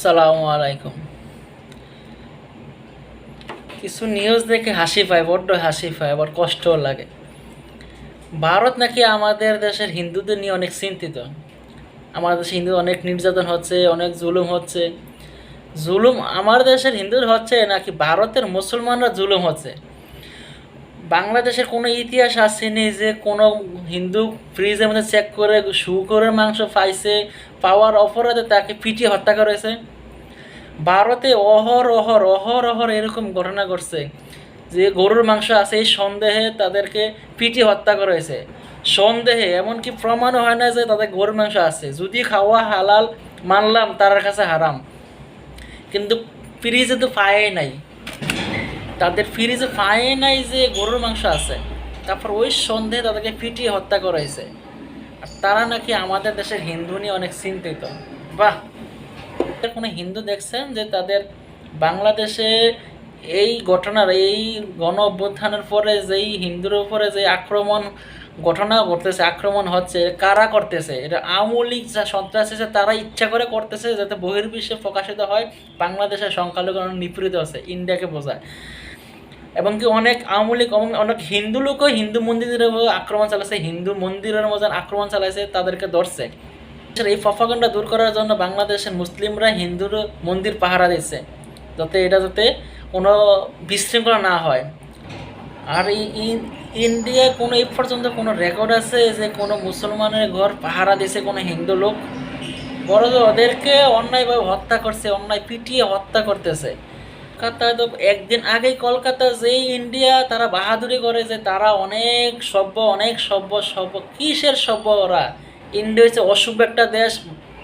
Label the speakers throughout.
Speaker 1: আসসালামু আলাইকুম। কিছু নিউজ দেখে হাসি পায়, বড্ড হাসি পায়, আবার কষ্টও লাগে। ভারত নাকি আমাদের দেশের হিন্দুদের নিয়ে অনেক চিন্তিত। আমাদের দেশে হিন্দু অনেক নির্যাতন হচ্ছে, অনেক জুলুম হচ্ছে। জুলুম আমার দেশের হিন্দুদের হচ্ছে নাকি ভারতের মুসলমানরা জুলুম হচ্ছে? বাংলাদেশের কোনো ইতিহাস আসেনি যে কোনো হিন্দু ফ্রিজের মধ্যে চেক করে শুকরের মাংস পাইছে, পাওয়ার অপরাধে তাকে পিটিয়ে হত্যা করেছে। ভারতে অহর এরকম ঘটনা ঘটছে যে গরুর মাংস আছে এই সন্দেহে তাদেরকে পিটিয়ে হত্যা করা হয়েছে। সন্দেহে, এমনকি প্রমাণও হয় না যে তাদের গরুর মাংস আছে। যদি খাওয়া হালাল মানলাম, তার কাছে হারাম, কিন্তু ফ্রিজে তো পায় নাই, তাদের ফ্রিজে পায় নাই যে গরুর মাংস আছে। তারপর ওই সন্দেহে তাদেরকে পিটিয়ে হত্যা করা হয়েছে। আর তারা নাকি আমাদের দেশের হিন্দু নিয়ে অনেক চিন্তিত। বাহ! কোনো হিন্দু দেখছেন যে তাদের বাংলাদেশে এই ঘটনার, এই গণ অভ্যুত্থানের পরে যেই হিন্দুর উপরে যে ঘটনা ঘটতেছে, আক্রমণ হচ্ছে, কারা করতেছে? এটা আওয়ামী লীগ যা সন্ত্রাসী আছে তারা ইচ্ছা করে করতেছে যাতে বহির্বিশ্বে প্রকাশিত হয় বাংলাদেশের সংখ্যালঘু নিপীড়িত আছে, ইন্ডিয়াকে বোঝায়। এবং কি অনেক আওয়ামী লীগ, অনেক হিন্দু লোকও হিন্দু মন্দিরের উপর আক্রমণ চালাচ্ছে, হিন্দু মন্দিরের মধ্যে আক্রমণ চালাইছে, তাদেরকে ধরছে। এই প্রপাগান্ডা দূর করার জন্য বাংলাদেশের মুসলিমরা হিন্দুর মন্দির পাহারা দিচ্ছে, যাতে কোনো বিশৃঙ্খলা না হয়। আর ইন্ডিয়ায় কোনো এই পর্যন্ত কোনো রেকর্ড আছে যে কোনো মুসলমানের ঘর পাহারা দিয়েছে কোনো হিন্দু লোক? বড় ওদেরকে অন্যায়ভাবে হত্যা করছে, অন্যায় পিটিয়ে হত্যা করতেছে। কলকাতায় তো একদিন আগেই কলকাতা যেই ইন্ডিয়া তারা বাহাদুরি করে যে তারা অনেক সভ্য কিসের সভ্য ওরা? ইন্ডিয়া হচ্ছে অসভ্য একটা দেশ।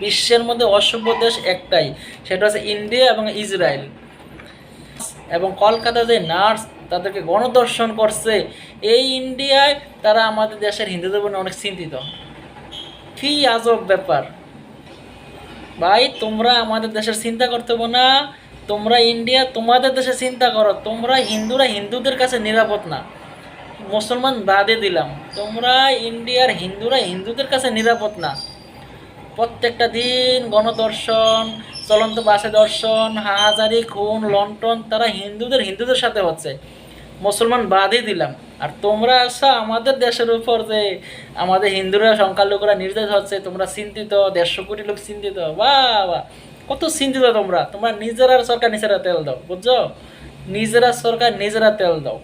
Speaker 1: বিশ্বের মধ্যে অসভ্য দেশ একটাই, সেটা হচ্ছে ইন্ডিয়া এবং ইসরায়েল। এবং কলকাতা যে নার্স তাদেরকে গণধর্ষণ করছে, এই ইন্ডিয়ায় তারা আমাদের দেশের হিন্দুদের জন্য অনেক চিন্তিত। কি আজব ব্যাপার ভাই! তোমরা আমাদের দেশের চিন্তা করতে হবে না, তোমরা ইন্ডিয়া তোমাদের দেশে চিন্তা করো। তোমরা হিন্দুরা হিন্দুদের কাছে নিরাপদ না, মুসলমান বাদে দিলাম, তোমরা ইন্ডিয়ার হিন্দুরা হিন্দুদের কাছে নিরাপদ না। প্রত্যেকটা দিন গণদর্শন, চলন্ত বাসে দর্শন, হাজারি, খুন, লন্ঠন, তারা হিন্দুদের সাথে হচ্ছে, মুসলমান বাদই দিলাম। আর তোমরা আসা আমাদের দেশের উপর যে আমাদের হিন্দুরা সংখ্যালঘুরা নির্যাতিত হচ্ছে, তোমরা চিন্তিত, 150 কোটি লোক চিন্তিত। বাহ বাহ, কত চিন্তিত তোমরা! তোমরা নিজেরা সরকার নিজেরা তেল দাও, বুঝছো? নিজেরা সরকার নিজেরা তেল দাও।